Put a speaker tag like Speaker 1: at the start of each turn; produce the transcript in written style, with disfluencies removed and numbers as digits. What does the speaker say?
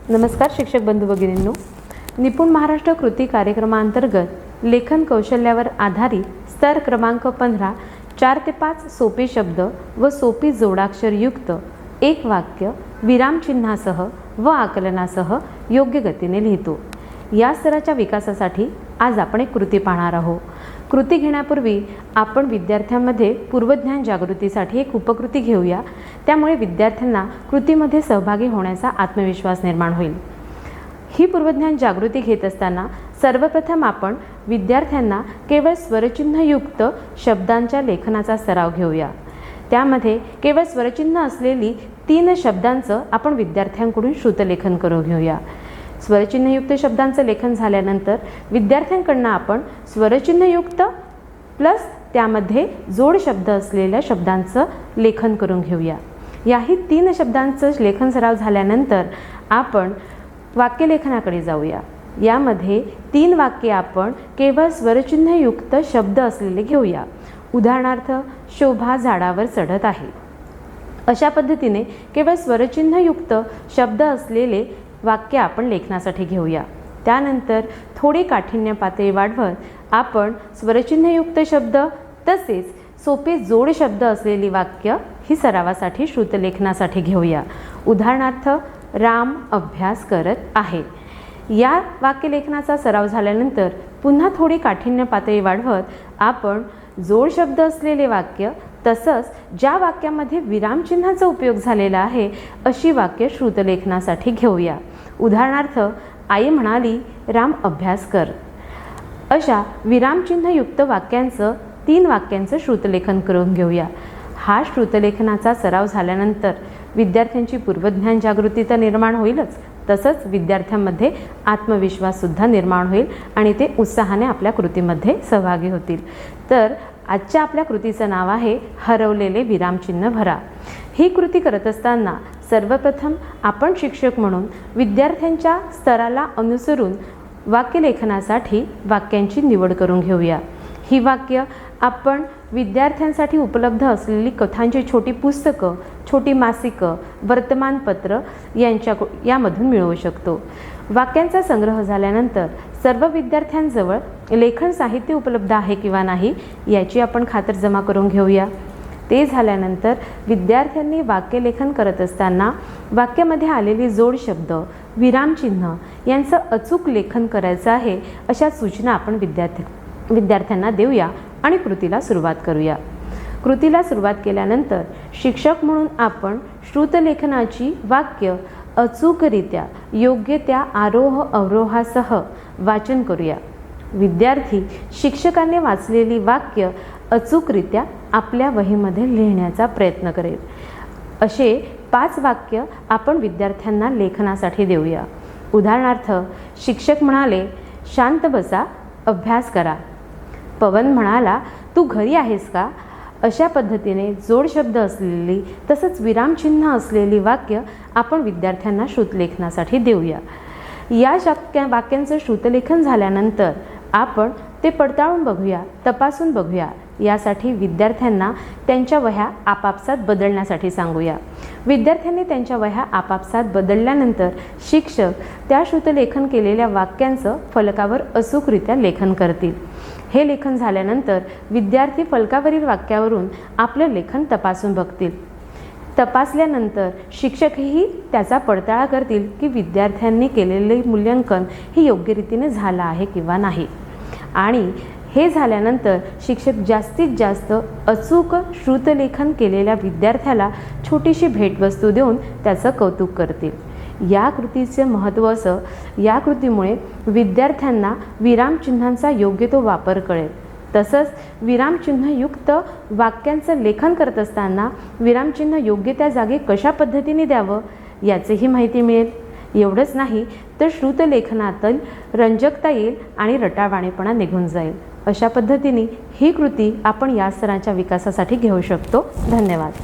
Speaker 1: नमस्कार शिक्षक बंधू भगिनींनो, निपुण महाराष्ट्र कृती कार्यक्रमांतर्गत लेखन कौशल्यावर आधारित स्तर क्रमांक 15 4 ते 5 सोपे शब्द व सोपी जोडाक्षरयुक्त एक वाक्य विरामचिन्हासह व आकलनासह योग्य गतीने लिहितो। या स्तराच्या विकासासाठी आज आपण एक कृती पाहणार आहोत। कृती घेण्यापूर्वी आपण विद्यार्थ्यांमध्ये पूर्वज्ञान जागृतीसाठी एक उपकृती घेऊया, त्यामुळे विद्यार्थ्यांना कृतीमध्ये सहभागी होण्याचा आत्मविश्वास निर्माण होईल। ही पूर्वज्ञान जागृती घेत असताना सर्वप्रथम आपण विद्यार्थ्यांना केवळ स्वरचिन्हयुक्त शब्दांच्या लेखनाचा सराव घेऊया। त्यामध्ये केवळ स्वरचिन्ह असलेली 3 शब्दांचं आपण विद्यार्थ्यांकडून श्रुतलेखन करून घेऊया। स्वरचिन्हयुक्त शब्दांचं लेखन झाल्यानंतर विद्यार्थ्यांकडून आपण स्वरचिन्हयुक्त प्लस त्यामध्ये जोड शब्द असलेल्या शब्दांचं लेखन करून घेऊया। याही 3 शब्दांचं लेखन सराव झाल्यानंतर आपण वाक्यलेखनाकडे जाऊया। यामध्ये 3 वाक्ये आपण केवळ स्वरचिन्हयुक्त शब्द असलेले घेऊया। उदाहरणार्थ, शोभा झाडावर चढत आहे। अशा पद्धतीने केवळ स्वरचिन्हयुक्त शब्द असलेले वाक्य आपण लेखनासाठी घेऊया। त्यानंतर थोडी काठिण्य पातळी वाढवत आपण स्वरचिन्हयुक्त शब्द तसेच सोपे जोड शब्द असलेली वाक्य ही सरावासाठी श्रुतलेखनासाठी घेऊया। उदाहरणार्थ, राम अभ्यास करत आहे। या वाक्यलेखनाचा सराव झाल्यानंतर पुन्हा थोडी काठिण्य पातळी वाढवत आपण जोड शब्द असलेले वाक्य तसंच ज्या वाक्यामध्ये विरामचिन्हाचा उपयोग झालेला आहे अशी वाक्य श्रुतलेखनासाठी घेऊया। उदाहरणार्थ, आई म्हणाली राम अभ्यास कर। अशा विरामचिन्हयुक्त वाक्यांचं 3 वाक्यांचं श्रुतलेखन करून घेऊया। हा श्रुतलेखनाचा सराव झाल्यानंतर विद्यार्थ्यांची पूर्वज्ञान जागृती तर निर्माण होईलच, तसंच विद्यार्थ्यांमध्ये आत्मविश्वाससुद्धा निर्माण होईल आणि ते उत्साहाने आपल्या कृतीमध्ये सहभागी होतील। तर आजच्या आपल्या कृतीचं नाव आहे हरवलेले विरामचिन्ह भरा। ही कृती करत असताना सर्वप्रथम आपण शिक्षक म्हणून विद्यार्थ्यांच्या स्तराला अनुसरून वाक्यलेखनासाठी वाक्यांची निवड करून घेऊया। ही वाक्य आपण विद्यार्थ्यांसाठी उपलब्ध असलेली कथांची छोटी पुस्तकं, छोटी मासिकं, वर्तमानपत्र यामधून मिळवू शकतो। वाक्यांचा संग्रह झाल्यानंतर सर्व विद्यार्थ्यांजवळ लेखन साहित्य उपलब्ध आहे किंवा नाही याची आपण खातरजमा करून घेऊया। ते झाल्यानंतर विद्यार्थ्यांनी वाक्यलेखन करत असताना वाक्यामध्ये आलेली जोड शब्द, विरामचिन्ह यांचं अचूक लेखन करायचं आहे अशा सूचना आपण विद्यार्थ्यांना देऊया आणि कृतीला सुरुवात करूया। कृतीला सुरुवात केल्यानंतर शिक्षक म्हणून आपण श्रुतलेखनाची वाक्य अचूकरित्या योग्य त्या आरोह अवरोहासह वाचन करूया। विद्यार्थी शिक्षकाने वाचलेली वाक्य अचूकरित्या आपल्या वहीमध्ये लिहिण्याचा प्रयत्न करेल। असे 5 वाक्य आपण विद्यार्थ्यांना लेखनासाठी देऊया। उदाहरणार्थ, शिक्षक म्हणाले शांत बसा, अभ्यास करा। पवन म्हणाला तू घरी आहेस का? अशा पद्धतीने जोड शब्द असलेली तसंच विरामचिन्ह असलेली वाक्य आपण विद्यार्थ्यांना श्रुतलेखनासाठी देऊया। या वाक्यांचं श्रुतलेखन झाल्यानंतर आपण ते पडताळून बघूया, तपासून बघूया। यासाठी विद्यार्थ्यांना त्यांच्या वह्या आपापसात बदलण्यासाठी सांगूया। विद्यार्थ्यांनी त्यांच्या वह्या आपापसात बदलल्यानंतर शिक्षक त्या श्रुतलेखन केलेल्या वाक्यांचं फलकावर अचूकरित्या लेखन करतील। हे लेखन झाल्यानंतर विद्यार्थी फलकावरील वाक्यावरून आपलं लेखन तपासून बघतील। तपासल्यानंतर शिक्षकही त्याचा पडताळा करतील की विद्यार्थ्यांनी केलेले मूल्यांकन हे योग्य रीतीने झालं आहे किंवा नाही। आणि हे झाल्यानंतर शिक्षक जास्तीत जास्त अचूक श्रुतलेखन केलेल्या विद्यार्थ्याला छोटीशी भेटवस्तू देऊन त्याचं कौतुक करतील। या कृतीचे महत्त्व असं, या कृतीमुळे विद्यार्थ्यांना विरामचिन्हांचा योग्य तो वापर कळेल। तसंच विरामचिन्हयुक्त वाक्यांचं लेखन करत असताना विरामचिन्ह योग्य त्या जागी कशा पद्धतीने द्यावं याचीही माहिती मिळेल। एवढंच नाही तर श्रुतलेखनातील रंजकता येईल आणि रटाळवाणेपणा निघून जाईल। अशा पद्धतीने ही कृती आपण या स्तराच्या विकासासाठी घेऊ शकतो। धन्यवाद।